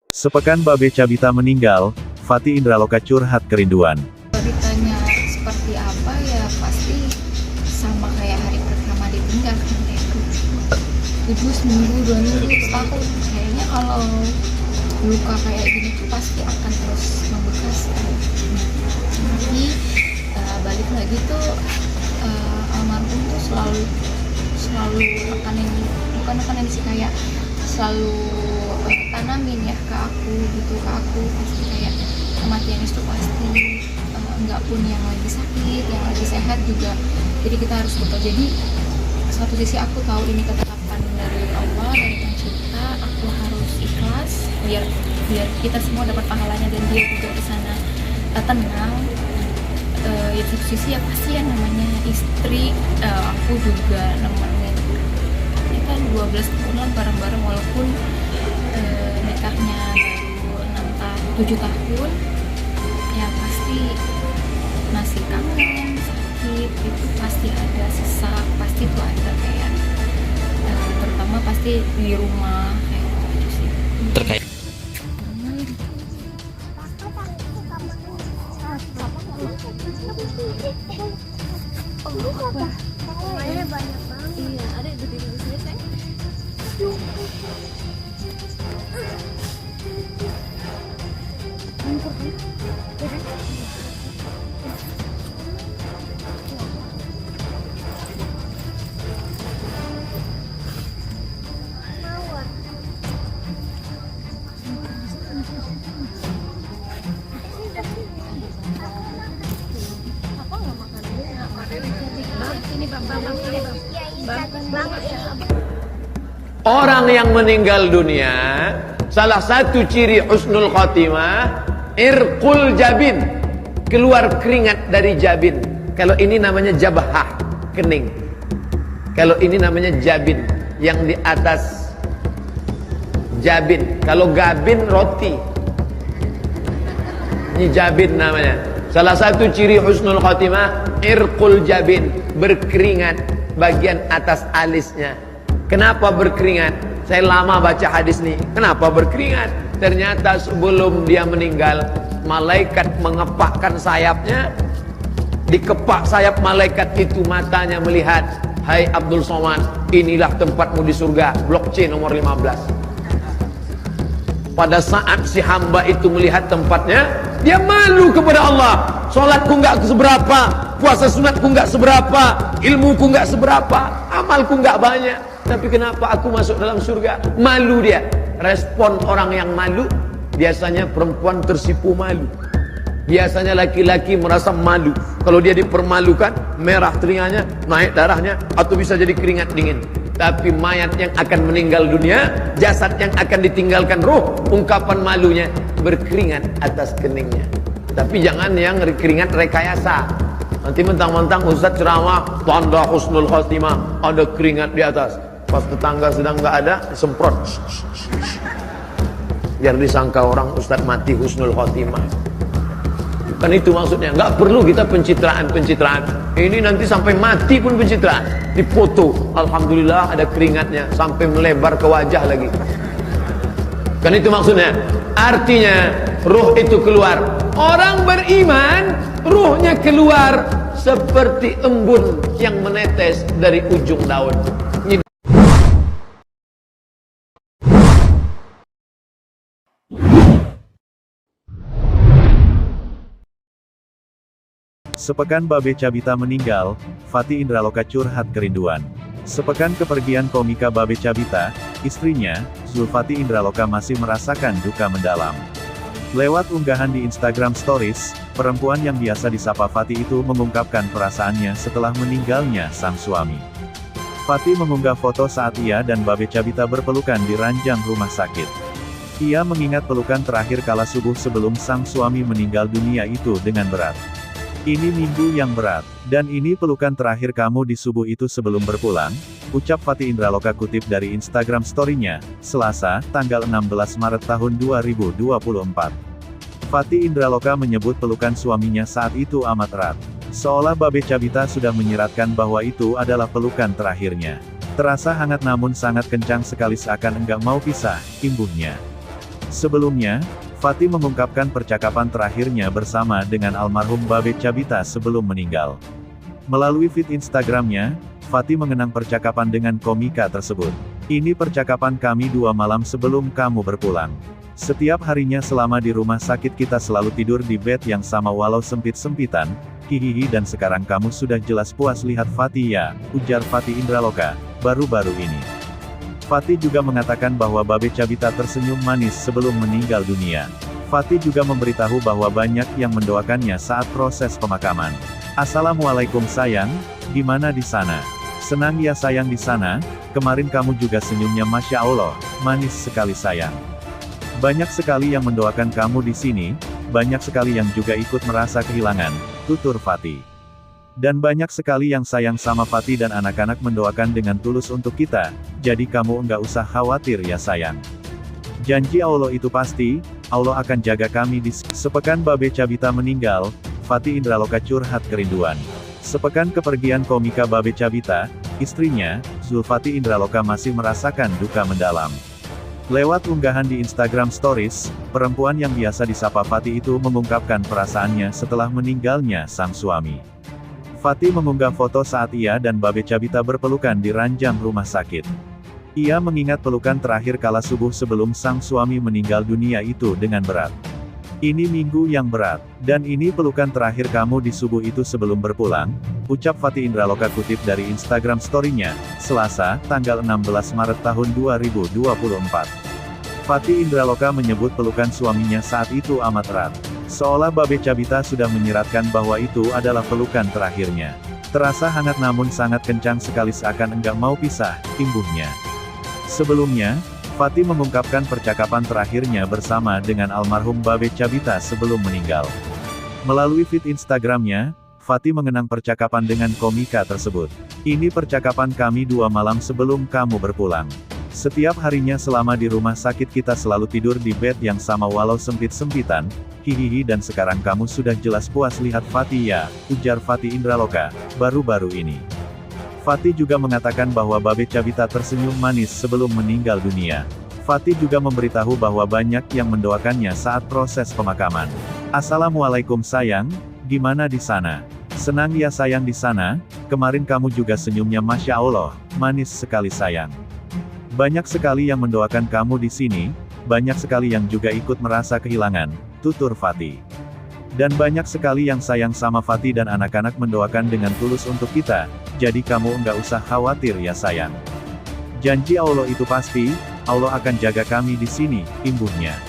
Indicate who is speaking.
Speaker 1: Sepekan Babe Cabita meninggal, Faty Indraloka curhat kerinduan.
Speaker 2: Beritanya seperti apa ya pasti sama kayak hari pertama ditinggal kan itu seminggu 2 minggu setahun kayaknya kalau luka kayak gini tuh pasti akan terus membekas kan. Tapi balik lagi tuh almarhum tuh selalu bukan sih kayak selalu tanamin ya ke aku pasti kayak kematian itu pasti enggak pun yang lagi sakit yang lagi sehat juga, jadi kita harus betul. Jadi satu sisi aku tahu ini ketetapan dari Allah, dari pencipta, aku harus ikhlas biar kita semua dapat pahalanya dan dia juga di sana tenang. Ya satu sisi ya pasti ya namanya istri, aku juga nemenin kita 12 tahunan bareng-bareng walaupun nikahnya baru 7 tahun ya pasti masih kangen, sakit, itu pasti ada sesak, pasti tuh ada kayak terutama pasti di rumah kayak gitu sih.
Speaker 3: Terkait
Speaker 2: Mainnya banyak banget. Iya, ada di sini kan.
Speaker 3: orang yang meninggal dunia, salah satu ciri husnul khotimah, irqul jabin, keluar keringat dari jabin. Kalau ini namanya jabhah, kening. Kalau ini namanya jabin, yang di atas jabin. Kalau gabin, roti. Ini jabin namanya. Salah satu ciri husnul khotimah, irqul jabin, berkeringat bagian atas alisnya. Kenapa berkeringat? Saya lama baca hadis nih. Kenapa berkeringat? Ternyata sebelum dia meninggal, malaikat mengepakkan sayapnya. Dikepak sayap malaikat itu, matanya melihat, hai Abdul Somad, inilah tempatmu di surga, blok C nomor 15. Pada saat si hamba itu melihat tempatnya, dia malu kepada Allah. Sholatku nggak seberapa, puasa sunatku nggak seberapa, ilmuku nggak seberapa, amalku nggak banyak, tapi kenapa aku masuk dalam surga? Malu dia. Respon orang yang malu, biasanya perempuan tersipu malu, biasanya laki-laki merasa malu. Kalau dia dipermalukan, merah telinganya, naik darahnya, atau bisa jadi keringat dingin. Tapi mayat yang akan meninggal dunia, jasad yang akan ditinggalkan ruh, ungkapan malunya berkeringat atas keningnya. Tapi jangan yang keringat rekayasa. Nanti mentang-mentang ustaz ceramah tanda husnul khotimah, ada keringat di atas. Pas tetangga sedang nggak ada, semprot, biar disangka orang ustaz mati husnul khotimah. Kan itu maksudnya. Nggak perlu kita pencitraan. Ini nanti sampai mati pun pencitraan. Dipoto, alhamdulillah ada keringatnya, sampai melebar ke wajah lagi. Kan itu maksudnya. Artinya ruh itu keluar. Orang beriman, ruhnya keluar seperti embun yang menetes dari ujung daun.
Speaker 1: Sepekan Babe Cabita meninggal, Faty Indraloka curhat kerinduan. Sepekan kepergian komika Babe Cabita, istrinya, Zulfaty Indraloka masih merasakan duka mendalam. Lewat unggahan di Instagram Stories, perempuan yang biasa disapa Faty itu mengungkapkan perasaannya setelah meninggalnya sang suami. Faty mengunggah foto saat ia dan Babe Cabita berpelukan di ranjang rumah sakit. Ia mengingat pelukan terakhir kala subuh sebelum sang suami meninggal dunia itu dengan berat. Ini minggu yang berat, dan ini pelukan terakhir kamu di subuh itu sebelum berpulang, ucap Faty Indraloka kutip dari Instagram story-nya, Selasa, tanggal 16 Maret tahun 2024. Faty Indraloka menyebut pelukan suaminya saat itu amat erat. Seolah Babe Cabita sudah menyiratkan bahwa itu adalah pelukan terakhirnya. Terasa hangat namun sangat kencang sekali seakan enggak mau pisah, imbuhnya. Sebelumnya, Fatty mengungkapkan percakapan terakhirnya bersama dengan almarhum Babe Cabita sebelum meninggal. Melalui feed Instagramnya, Fatty mengenang percakapan dengan komika tersebut. "Ini percakapan kami 2 malam sebelum kamu berpulang. Setiap harinya selama di rumah sakit kita selalu tidur di bed yang sama walau sempit-sempitan, hihihi dan sekarang kamu sudah jelas puas lihat Fatty ya," ujar Fatty Indraloka, baru-baru ini. Fatty juga mengatakan bahwa Babe Cabita tersenyum manis sebelum meninggal dunia. Fatty juga memberitahu bahwa banyak yang mendoakannya saat proses pemakaman. "Assalamualaikum sayang, gimana di sana? Senang ya sayang di sana, kemarin kamu juga senyumnya Masya Allah, manis sekali sayang. Banyak sekali yang mendoakan kamu di sini, banyak sekali yang juga ikut merasa kehilangan," tutur Fatty. "Dan banyak sekali yang sayang sama Fatty dan anak-anak mendoakan dengan tulus untuk kita, jadi kamu enggak usah khawatir ya sayang. Janji Allah itu pasti, Allah akan jaga kami di sini." Sepekan Babe Cabita meninggal, Fatty Indraloka curhat kerinduan. Sepekan kepergian komika Babe Cabita, istrinya, Zulfati Indraloka masih merasakan duka mendalam. Lewat unggahan di Instagram Stories, perempuan yang biasa disapa Fatty itu mengungkapkan perasaannya setelah meninggalnya sang suami. Fatty mengunggah foto saat ia dan Babe Cabita berpelukan di ranjang rumah sakit. Ia mengingat pelukan terakhir kala subuh sebelum sang suami meninggal dunia itu dengan berat. "Ini minggu yang berat, dan ini pelukan terakhir kamu di subuh itu sebelum berpulang," ucap Fatty Indraloka kutip dari Instagram story-nya, Selasa, tanggal 16 Maret tahun 2024. Fatty Indraloka menyebut pelukan suaminya saat itu amat erat. Seolah Babe Cabita sudah menyiratkan bahwa itu adalah pelukan terakhirnya. "Terasa hangat namun sangat kencang sekali seakan enggak mau pisah," imbuhnya. Sebelumnya, Fatty mengungkapkan percakapan terakhirnya bersama dengan almarhum Babe Cabita sebelum meninggal. Melalui feed Instagramnya, Fatty mengenang percakapan dengan komika tersebut. "Ini percakapan kami 2 malam sebelum kamu berpulang. Setiap harinya selama di rumah sakit kita selalu tidur di bed yang sama walau sempit-sempitan, hihihi dan sekarang kamu sudah jelas puas lihat Fatty ya," ujar Fatty Indraloka, baru-baru ini. Fatty juga mengatakan bahwa Babe Cabita tersenyum manis sebelum meninggal dunia. Fatty juga memberitahu bahwa banyak yang mendoakannya saat proses pemakaman. "Assalamualaikum sayang, gimana di sana? Senang ya sayang di sana, kemarin kamu juga senyumnya Masya Allah, manis sekali sayang. Banyak sekali yang mendoakan kamu di sini, banyak sekali yang juga ikut merasa kehilangan," tutur Fatty. "Dan banyak sekali yang sayang sama Fatty dan anak-anak mendoakan dengan tulus untuk kita, jadi kamu enggak usah khawatir ya sayang. Janji Allah itu pasti, Allah akan jaga kami di sini," imbuhnya.